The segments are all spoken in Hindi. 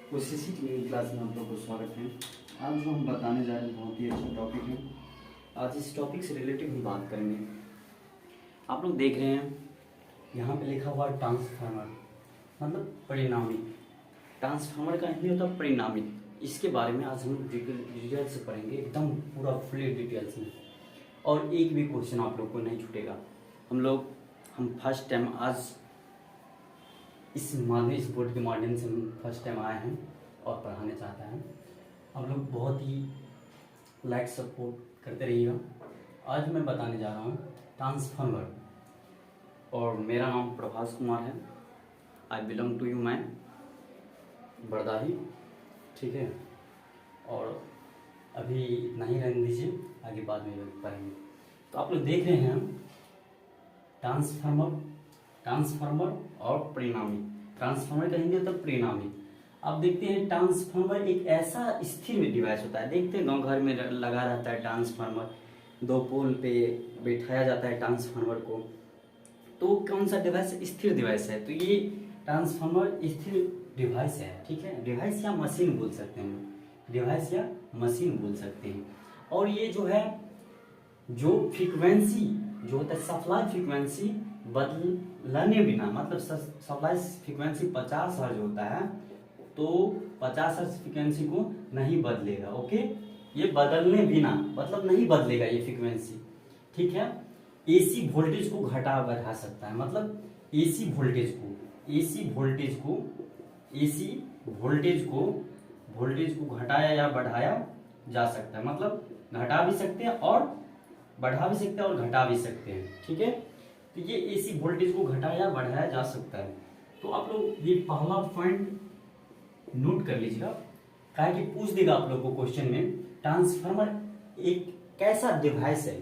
कोशिश की क्लास में आप लोग को स्वागत है। आज जो हम बताने जा रहे हैं बहुत ही अच्छा टॉपिक है। आज इस टॉपिक से रिलेटेड हम बात करेंगे। आप लोग देख रहे हैं यहाँ पे लिखा हुआ ट्रांसफार्मर, मतलब परिणामी। ट्रांसफार्मर का हिंदी होता है परिणामी। इसके बारे में आज हम डिटेल से पढ़ेंगे, एकदम पूरा फुल डिटेल्स में, और एक भी क्वेश्चन आप लोग को नहीं छूटेगा। हम फर्स्ट टाइम आज इस बोर्ड के माध्यम से हम फर्स्ट टाइम आए हैं और पढ़ाने चाहते हैं। आप लोग बहुत ही लाइक सपोर्ट करते रहिएगा। आज मैं बताने जा रहा हूँ ट्रांसफार्मर, और मेरा नाम प्रभास कुमार है। आई बिलोंग टू यू, मैं बरदाही, ठीक है। और अभी इतना ही रहने दीजिए, आगे बाद में पढ़ेंगे। तो आप लोग देख रहे हैं ट्रांसफार्मर और परिणामी। ट्रांसफार्मर का हिंदी होता है परिणामी। अब देखते हैं ट्रांसफार्मर एक ऐसा स्थिर डिवाइस होता है। देखते हैं गांव घर में लगा रहता है ट्रांसफार्मर, 2 पोल पे बैठाया जाता है ट्रांसफार्मर को। तो कौन सा डिवाइस? स्थिर डिवाइस है। तो ये ट्रांसफार्मर स्थिर डिवाइस है, ठीक है। डिवाइस या मशीन बोल सकते हैं, डिवाइस या मशीन बोल सकते हैं। और ये जो है, जो फ्रीक्वेंसी जो होता है, सप्लाई फ्रीक्वेंसी बदलने बिना, मतलब सप्लाई फ्रीक्वेंसी 50 हर्ट्ज होता है, तो 50 हर्ट्ज फ्रीक्वेंसी को नहीं बदलेगा। ओके, ये बदलने बिना मतलब नहीं बदलेगा ये फ्रीक्वेंसी, ठीक है। एसी वोल्टेज को घटा बढ़ा सकता है, मतलब एसी वोल्टेज को घटाया या बढ़ाया जा सकता है। मतलब घटा भी सकते हैं और बढ़ा भी सकते हैं और घटा भी सकते हैं, ठीक है। तो ये एसी वोल्टेज को घटाया बढ़ाया जा सकता है। तो आप लोग ये पहला पॉइंट नोट कर लीजिएगा, क्या कि पूछ देगा आप लोग को क्वेश्चन में, ट्रांसफार्मर एक कैसा डिवाइस है।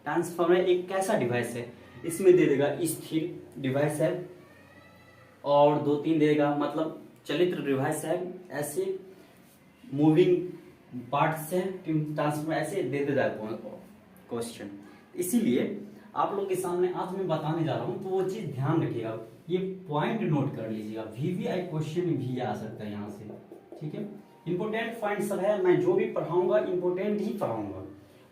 ट्रांसफार्मर एक कैसा डिवाइस है, इसमें दे देगा स्थिर डिवाइस है, और 2-3 देगा मतलब चलित्र डिवाइस है, ऐसे मूविंग पार्ट्स है ट्रांसफार्मर, ऐसे दे देगा क्वेश्चन। इसीलिए आप लोग के सामने आज मैं बताने जा रहा हूं, तो वो चीज ध्यान रखिएगा, ये पॉइंट नोट कर लीजिएगा। वीवीआई क्वेश्चन भी आ सकता है यहाँ से, ठीक है। इंपोर्टेंट पॉइंट सब है, मैं जो भी पढ़ाऊंगा इंपोर्टेंट ही पढ़ाऊंगा,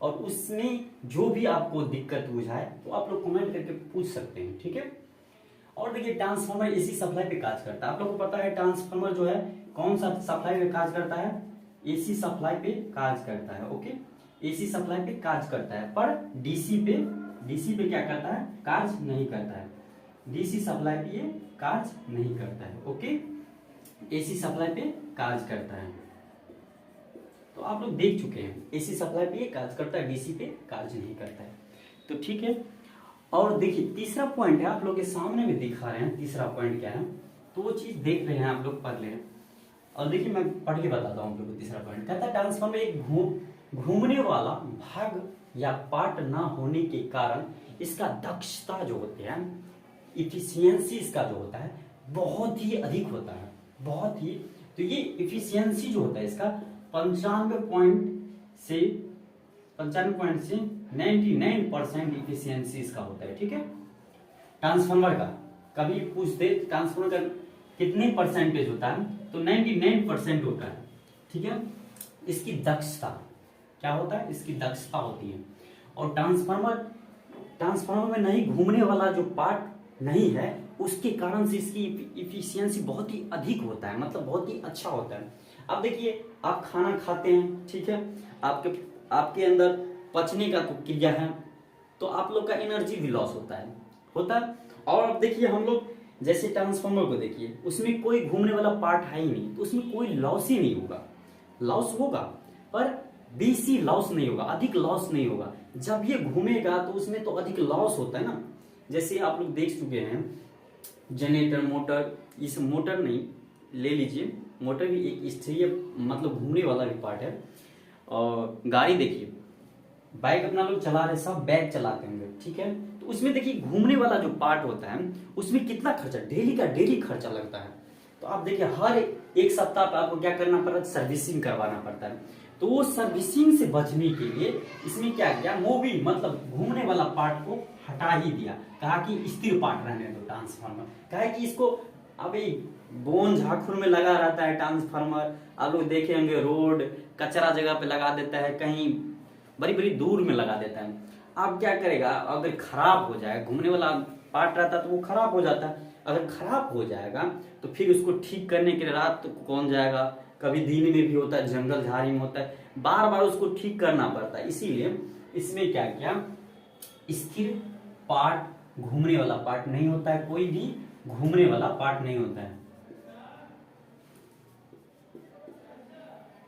और उसमें जो भी आपको दिक्कत बुझाए तो आप लोग कमेंट करके पूछ सकते हैं, ठीक है। और देखिए, ट्रांसफार्मर एसी सप्लाई पे काज करता है। आप लोग को पता है ट्रांसफार्मर जो है कौन सा सप्लाई पे काज करता है? एसी सप्लाई पे काज करता है, ओके। एसी सप्लाई पे काज करता है, पर डीसी पे क्या करता है? काज नहीं करता है। डीसी सप्लाई पे ये काज नहीं करता है, ओके। एसी सप्लाई पे काज करता है। तो आप लोग देख चुके हैं, एसी सप्लाई पे ये काज करता है, डीसी पे काज नहीं करता है। तो ठीक है। और देखिए, तीसरा पॉइंट है, आप लोग के सामने में दिखा रहे हैं तीसरा पॉइंट क्या है, तो वो चीज देख रहे हैं आप लोग, पढ़ लें। और देखिए, मैं पढ़ के बताता हूँ आप लोग को। तीसरा पॉइंट कहता है ट्रांसफार्मर एक घूमने वाला भाग या पार्ट ना होने के कारण इसका दक्षता जो होती है, इफिशियंसी इसका जो होता है बहुत ही अधिक होता है, बहुत ही। तो ये इफिशियंसी जो होता है इसका 95 पॉइंट से 99% इफिशियंसी इसका होता है, ठीक है। ट्रांसफार्मर का कभी पूछ दे ट्रांसफार्मर का कितने परसेंटेज होता है, तो 99% होता है, ठीक है। इसकी दक्षता क्या होता है? इसकी दक्षता होती है। और ट्रांसफार्मर में नहीं घूमने वाला जो पार्ट नहीं है, उसके कारण से इसकी इफिशियंसी बहुत ही अधिक होता है, मतलब बहुत ही अच्छा होता है। अब देखिए, आप खाना खाते हैं, ठीक है, आपके अंदर पचने का तो क्रिया है, तो आप लोग का एनर्जी भी लॉस होता है। और अब देखिए, हम लोग जैसे ट्रांसफार्मर को देखिए, उसमें कोई घूमने वाला पार्ट है ही नहीं, तो उसमें कोई लॉस ही नहीं होगा। लॉस होगा पर बेसी लॉस नहीं होगा, अधिक लॉस नहीं होगा। जब ये घूमेगा तो उसमें तो अधिक लॉस होता है ना। जैसे आप लोग देख चुके हैं जनरेटर, मोटर, इस मोटर नहीं ले लीजिए, मोटर भी एक स्थिर मतलब घूमने वाला भी पार्ट है। और गाड़ी देखिए, बाइक अपना लोग चला रहे, सब बैग चलाते होंगे, ठीक है। तो उसमें देखिए, घूमने वाला जो पार्ट होता है उसमें कितना खर्चा, डेली खर्चा लगता है। तो आप देखिए, हर एक सप्ताह पर आपको क्या करना पड़ता है? सर्विसिंग करवाना पड़ता है। तो वो सर्विसिंग से बचने के लिए इसमें क्या किया? मूविंग मतलब घूमने वाला पार्ट को हटा ही दिया, कहा कि स्थिर पार्ट रहने दो ट्रांसफार्मर, कहा कि इसको अभी बोन झाखुर में लगा रहता है ट्रांसफार्मर, आप लोग देखे होंगे रोड कचरा जगह पे लगा देता है, कहीं बड़ी बड़ी दूर में लगा देता है। अब क्या करेगा, अगर खराब हो जाए, घूमने वाला पार्ट रहता है तो वो खराब हो जाता है, अगर खराब हो जाएगा तो फिर उसको ठीक करने के लिए रात को कौन जाएगा, कभी दिन में भी होता है, जंगल झाड़ी में होता है, बार बार उसको ठीक करना पड़ता है। इसीलिए इसमें क्या किया, स्थिर पार्ट, घूमने वाला पार्ट नहीं होता है, कोई भी घूमने वाला पार्ट नहीं होता है,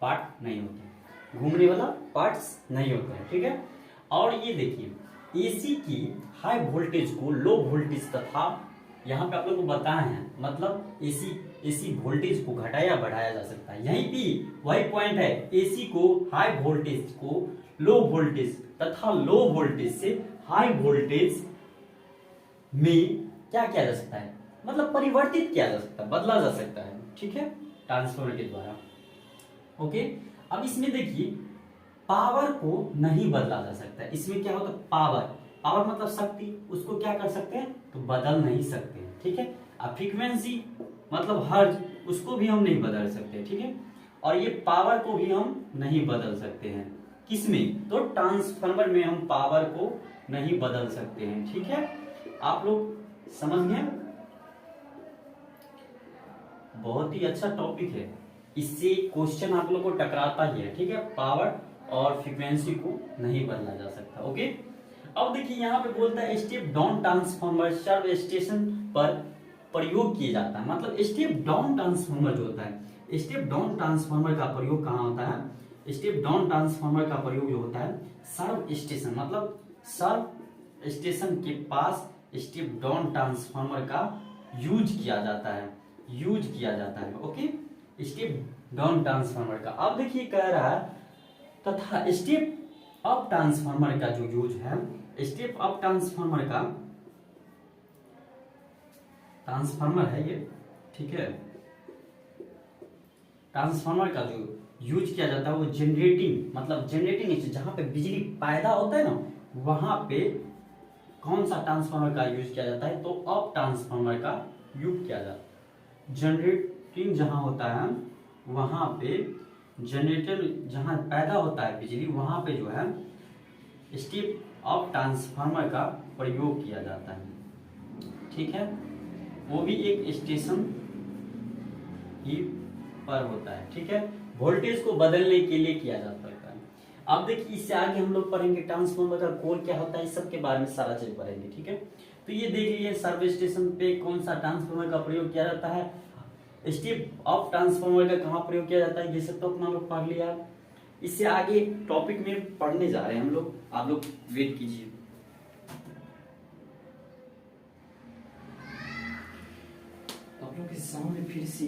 पार्ट नहीं होता है, घूमने वाला पार्ट्स नहीं होता है, ठीक है। और ये देखिए एसी की हाई वोल्टेज को लो वोल्टेज तथा यहाँ पे आप लोग को बताए हैं, मतलब एसी वोल्टेज को घटाया बढ़ाया जा सकता है। यहीं भी वही पॉइंट है, एसी को हाई वोल्टेज को लो वोल्टेज तथा लो वोल्टेज से हाई वोल्टेज में क्या किया जा सकता है, मतलब परिवर्तित किया जा सकता है, बदला जा सकता है, ठीक है, ट्रांसफार्मर के द्वारा। ओके, अब इसमें देखिए पावर को नहीं बदला जा सकता है। इसमें क्या होता है, पावर मतलब शक्ति, उसको क्या कर सकते हैं, तो बदल नहीं सकते हैं, ठीक है। अब फ्रीक्वेंसी मतलब हर्ज, उसको भी हम नहीं बदल सकते, ठीक है। और ये पावर को भी हम नहीं बदल सकते हैं, किसमें, तो ट्रांसफार्मर में हम पावर को नहीं बदल सकते हैं, ठीक है। आप लोग समझ गए, बहुत ही अच्छा टॉपिक है, इससे क्वेश्चन आप लोग को टकराता ही है, ठीक है। पावर और फ्रीक्वेंसी को नहीं बदला जा सकता। ओके, अब देखिए यहाँ पे बोलता है स्टेप डाउन ट्रांसफार्मर सर्व स्टेशन पर प्रयोग किया जाता है। मतलब स्टेप डाउन ट्रांसफार्मर जो होता है, स्टेप डाउन ट्रांसफार्मर का प्रयोग कहाँ होता है, स्टेप डाउन ट्रांसफार्मर का प्रयोग जो होता है सर्व स्टेशन, मतलब सर्व स्टेशन के पास स्टेप डाउन ट्रांसफार्मर का यूज किया जाता है, यूज किया जाता है। ओके, स्टेप डाउन ट्रांसफार्मर का। अब देखिए कह रहा है तथा स्टेप अप ट्रांसफार्मर का जो यूज है, स्टेप अप ट्रांसफार्मर का, ट्रांसफार्मर है ये, ठीक है, ट्रांसफार्मर का जो यूज किया जाता है वो जनरेटिंग, मतलब जनरेटिंग जहां पे बिजली पैदा होता है ना, वहां पे कौन सा ट्रांसफार्मर का यूज किया जाता है, तो अप ट्रांसफार्मर का यूज किया जाता है। जनरेटिंग जहां होता है वहां पे, जनरेटर जहां पैदा होता है बिजली, वहां पे जो है स्टेप अप ट्रांसफार्मर का प्रयोग किया जाता है, ठीक है। वो भी एक स्टेशन ही पर होता है, ठीक है, वोल्टेज को बदलने के लिए किया जाता है। अब देखिए इससे आगे हम लोग पढ़ेंगे ट्रांसफार्मर का कोर क्या होता है, इस सब के बारे में सारा चीज पढ़ेंगे, ठीक है। तो ये देख लीजिए सर्व स्टेशन पे कौन सा ट्रांसफार्मर का प्रयोग किया जाता है, स्टेप अप ट्रांसफार्मर का कहाँ प्रयोग किया जाता है, ये सब तो अपना लोग पढ़ लिया। इससे आगे टॉपिक में पढ़ने जा रहे हैं हम लोग, आप लोग वेट कीजिए। आप लोग के सामने फिर से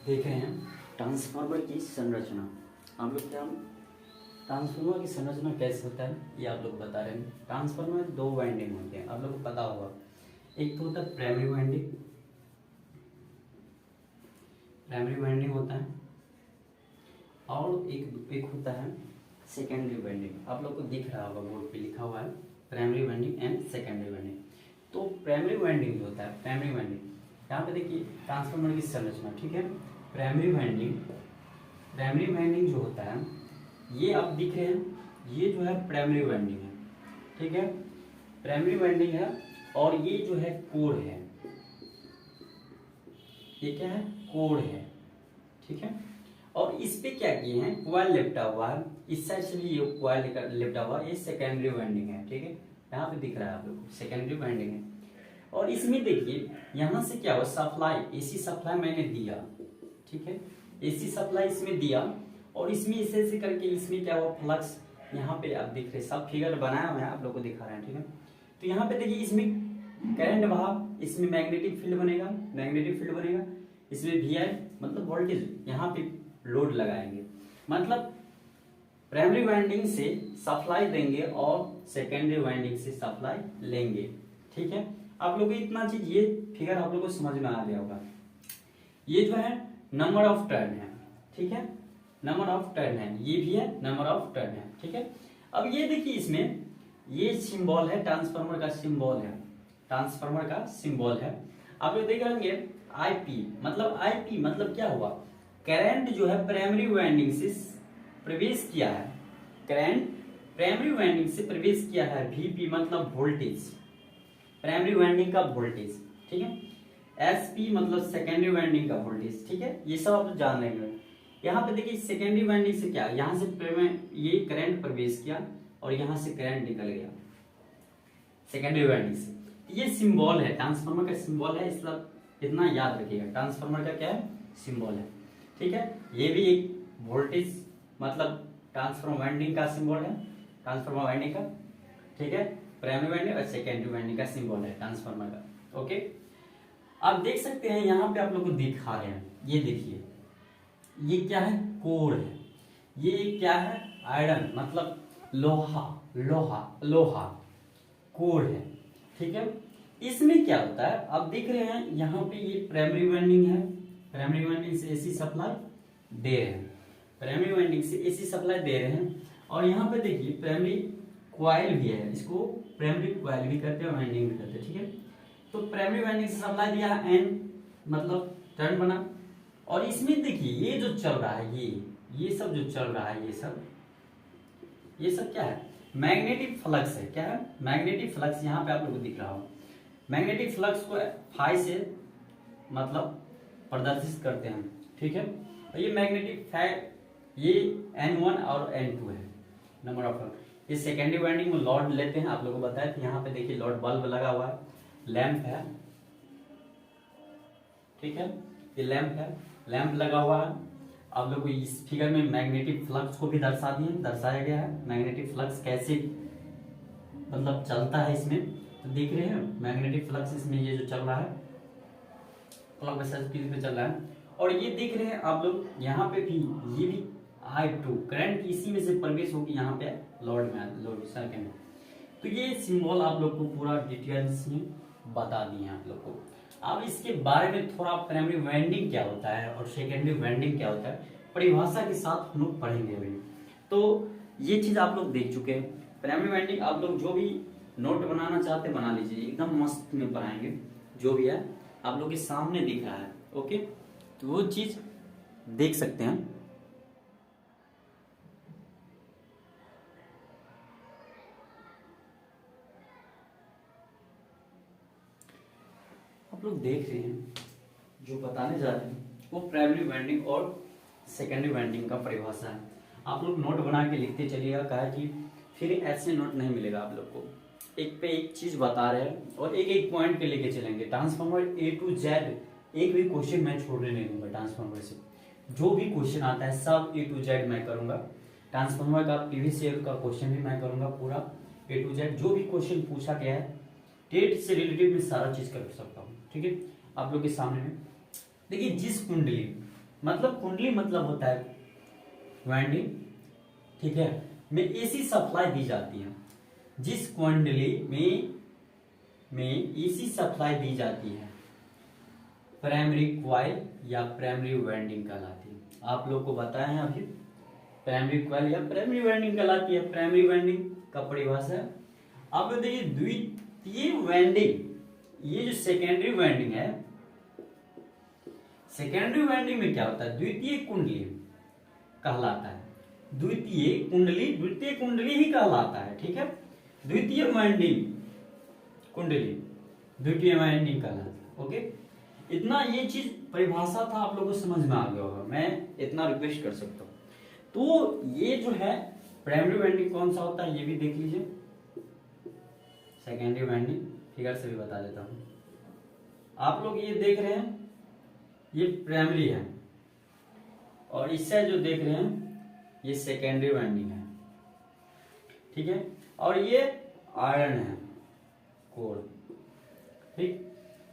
देख रहे हैं ट्रांसफार्मर की संरचना। आप लोग क्या, ट्रांसफार्मर की संरचना कैसे होता है ये आप लोग बता रहे हैं। ट्रांसफार्मर में दो वाइंडिंग होते हैं, आप लोग को पता होगा, एक तो होता है प्राइमरी वाइंडिंग, प्राइमरी वाइंडिंग होता है, और एक होता है सेकेंडरी वाइंडिंग। आप लोग को दिख रहा होगा बोर्ड पे लिखा हुआ है primary winding and secondary winding. तो प्राइमरी वाइंडिंग जो होता है, प्राइमरी वाइंडिंग, यहाँ पे देखिए ट्रांसफार्मर की संरचना, ठीक है। प्राइमरी वाइंडिंग जो होता है, ये आप दिख रहे हैं, ये जो है प्राइमरी वाइंडिंग है, ठीक है, प्राइमरी वाइंडिंग है। और ये जो है कोर है, ये क्या है, कोर है, ठीक है। और इस पे क्या किए हैं, कॉइल लिपटा हुआ है, इस साइड से भी ये कॉइल लिपटा हुआ है, ये सेकेंडरी वाइंडिंग है, ठीक है, यहाँ पे दिख रहा है आप लोग को सेकेंडरी वाइंडिंग है। और इसमें देखिए यहाँ से क्या हुआ, सप्लाई, एसी सप्लाई मैंने दिया, ठीक है, एसी सप्लाई इसमें दिया, और इसमें इसे करके इसमें क्या हुआ, फ्लक्स, यहाँ पे आप देख रहे हैं, सब फिगर बनाया हुआ है, आप लोग को दिखा रहे हैं, ठीक है। तो यहाँ पे देखिए इसमें करंट बहा, इसमें मैग्नेटिक फील्ड बनेगा, मैग्नेटिक फील्ड बनेगा, इसमें VI मतलब वोल्टेज, यहाँ पे लोड लगाएंगे, मतलब प्राइमरी वाइंडिंग से सप्लाई देंगे और सेकेंडरी वाइंडिंग से सप्लाई लेंगे, ठीक है। आप लोग इतना चीज, ये फिगर आप लोग को समझ में आ गया होगा। ये जो है नंबर ऑफ टर्न है, ठीक है, नंबर ऑफ टर्न है, ये भी है नंबर ऑफ टर्न है, ठीक है। अब ये देखिए इसमें ये सिंबल है, ट्रांसफार्मर का सिंबल है, ट्रांसफार्मर का सिंबल है। आप लोग देख लेंगे आईपी मतलब क्या हुआ, करंट जो है प्राइमरी वाइंडिंग से प्रवेश किया है, करंट प्राइमरी वाइंडिंग से प्रवेश किया है, वीपी मतलब वोल्टेज, प्राइमरी वाइंडिंग का वोल्टेज, ठीक है। एसपी मतलब सेकेंडरी वाइंडिंग का वोल्टेज, ठीक है। ये सब आप जान लेंगे। यहाँ पे देखिए सेकेंडरी वाइंडिंग से क्या, यहाँ से ये करंट प्रवेश किया और यहाँ से करंट निकल गया सेकेंडरी वाइंडिंग से। ये सिंबल है, ट्रांसफार्मर का सिंबल है, इसलिए इतना याद रखिएगा, ट्रांसफार्मर का क्या है, सिंबल है, ठीक है। ये भी एक वोल्टेज मतलब ट्रांसफार्मर वाइंडिंग का सिंबल है, ट्रांसफार्मर वाइंडिंग का, ठीक है। प्राइमरी वाइंडिंग और सेकेंडरी वाइंडिंग का सिंबल है ट्रांसफार्मर का, ओके। आप देख सकते हैं यहाँ पे आप लोग को दिखा रहे हैं, ये देखिए ये क्या है, कोर है, ये क्या है, आयरन मतलब लोहा, लोहा कोर है, ठीक है। इसमें क्या होता है, आप देख रहे हैं यहाँ पे ये प्राइमरी वाइंडिंग है, प्राइमरी वाइंडिंग से एसी सप्लाई दे रहे हैं, प्राइमरी वाइंडिंग से एसी सप्लाई दे रहे हैं। और यहाँ पे देखिए प्राइमरी क्वाइल भी है, इसको प्राइमरी क्वाइल भी करते हैं, वाइंडिंग भी करते हैं, ठीक है। तो प्राइमरी वाइंडिंग से सप्लाई दिया है, एन मतलब टर्न बना। और इसमें देखिए ये जो चल रहा है, ये सब जो चल रहा है, ये सब क्या है, मैग्नेटिक फ्लक्स है, क्या है, मैग्नेटिक फ्लक्स। यहाँ पे आप लोगों को दिख रहा हो, मैग्नेटिक फ्लक्स को फाई से मतलब प्रदर्शित करते हैं, ठीक है। तो ये मैग्नेटिक ये N1 और N2 है, नंबर ऑफ टर्न। ये सेकेंडरी वाइंडिंग में लॉड लेते हैं, आप लोगों को बताया था। यहाँ पे देखिए लॉड बल्ब लगा हुआ है, लैंप है, ठीक है, ये लैंप है, लैंप लगा हुआ है। आप लोग को इस फिगर में मैग्नेटिक फ्लक्स को भी दर्शाया गया है, मैग्नेटिक फ्लक्स कैसे मतलब चलता है इसमें। तो देख रहे हैं मैग्नेटिक फ्लक्स इसमें ये जो चल रहा है क्लॉकवाइज स्पीड पे चल रहा है। और ये देख रहे हैं आप लोग यहाँ पे भी, ये भी I2 करंट इसी में से प्रवेश होगी यहाँ पे लोड सर्किट में। तो ये सिंबल आप लोग को पूरा डिटेल्स में बता दिए आप लोग को। अब इसके बारे में थोड़ा प्राइमरी वाइंडिंग क्या होता है और सेकेंडरी वाइंडिंग क्या होता है परिभाषा के साथ हम लोग पढ़ेंगे अभी। तो ये चीज आप लोग देख चुके हैं। प्राइमरी वाइंडिंग आप लोग जो भी नोट बनाना चाहते बना लीजिए, एकदम मस्त में बनाएंगे, जो भी है आप लोग के सामने दिख रहा है, ओके। तो वो चीज देख सकते हैं। आप लोग देख रहे हैं जो बताने जा रहे हैं वो प्राइमरी वाइंडिंग और सेकेंडरी वाइंडिंग का परिभाषा है। आप लोग नोट बना के लिखते चलिएगा, कहा कि फिर ऐसे नोट नहीं मिलेगा आप लोग को। एक पे एक चीज बता रहे हैं और एक एक पॉइंट पे लेके चलेंगे। ट्रांसफार्मर A to Z एक भी क्वेश्चन मैं छोड़ने नहीं दूंगा। ट्रांसफार्मर से जो भी क्वेश्चन आता है सब A to Z मैं करूंगा। ट्रांसफार्मर का प्रीवियस ईयर का क्वेश्चन भी मैं करूंगा पूरा A to Z। जो भी क्वेश्चन पूछा गया है टेट से रिलेटेड में सारा चीज कर सकता हूँ, ठीक है। आप लोग के सामने में देखिए, जिस कुंडली मतलब होता है वाइंडिंग, ठीक है, में एसी सप्लाई दी जाती है। जिस कुंडली में एसी सप्लाई दी जाती है प्राइमरी क्वाइल या प्राइमरी वाइंडिंग कहलाती है। आप लोग को बताया है अभी, प्राइमरी क्वाइल या प्राइमरी वाइंडिंग कहलाती है। प्राइमरी वाइंडिंग का परिभाषा है। आप लोग देखिए द्वितीय वाइंडिंग, ये जो सेकेंडरी वाइंडिंग है, सेकेंडरी वाइंडिंग में क्या होता है, द्वितीय कुंडली कहलाता है। द्वितीय कुंडली ही कहलाता है, ठीक है। द्वितीय वाइंडिंग कुंडली द्वितीय वाइंडिंग कहलाता है, ओके। इतना ये चीज परिभाषा था, आप लोगों को समझ में आ गया होगा, मैं इतना रिक्वेस्ट कर सकता हूँ। तो ये जो है प्राइमरी वाइंडिंग कौन सा होता है ये भी देख लीजिए। सेकेंडरी वाइंडिंग फिगर से भी बता देता हूँ। आप लोग ये देख रहे हैं ये प्राइमरी है और इससे जो देख रहे हैं ये सेकेंडरी वाइंडिंग है, ठीक है। और ये आयरन है, कोर, ठीक।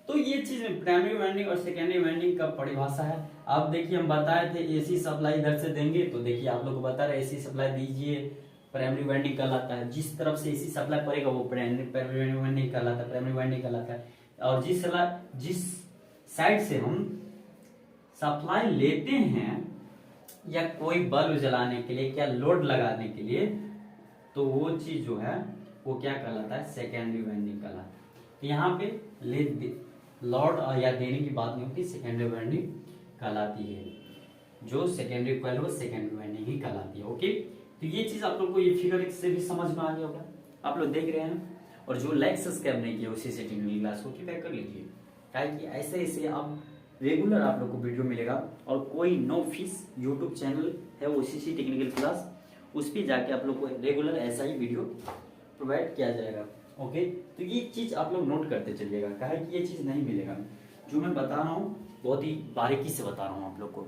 तो ये चीज में प्राइमरी वाइंडिंग और सेकेंडरी वाइंडिंग का परिभाषा है। आप देखिए हम बताए थे एसी सप्लाई इधर से देंगे, तो देखिए आप लोग को बता रहे एसी सप्लाई दीजिए प्राइमरी वाइंडिंग कहलाता है। जिस तरफ से एसी सप्लाई पड़ेगा वो प्राइमरी वाइंडिंग कहलाता है, प्राइमरी वाइंडिंग कहलाता है। और जिस साइड से हम सप्लाई लेते हैं या कोई बल्ब जलाने के लिए, क्या लोड लगाने के लिए, तो वो चीज जो है वो क्या कहलाता है, सेकेंडरी वाइंडिंग कहलाता है। तो यहाँ पे लॉर्ड या देने की बात नहीं होती, सेकेंडरी वाइंडिंग कहलाती है। जो सेकेंडरी कॉइल वो सेकेंडरी वाइंडिंग ही कहलाती है। ओके, तो ये चीज आप लोग को ये फिगर से भी समझ में आ गया होगा, आप लोग देख रहे हैं। और जो लाइक सब्सक्राइब नहीं किया उसी से टेक्निकल क्लास को कृपया कर लीजिए, ताकि ऐसे ऐसे आप रेगुलर आप लोग को वीडियो मिलेगा। और कोई नो फीस यूट्यूब चैनल है OCC टेक्निकल क्लास, उस पर जाके आप लोग को रेगुलर ऐसा ही वीडियो प्रोवाइड किया जाएगा। ओके, तो ये चीज आप लोग नोट करते चलिएगा, कहा कि ये चीज नहीं मिलेगा। जो मैं बता रहा हूँ बहुत ही बारीकी से बता रहा हूँ आप लोग को।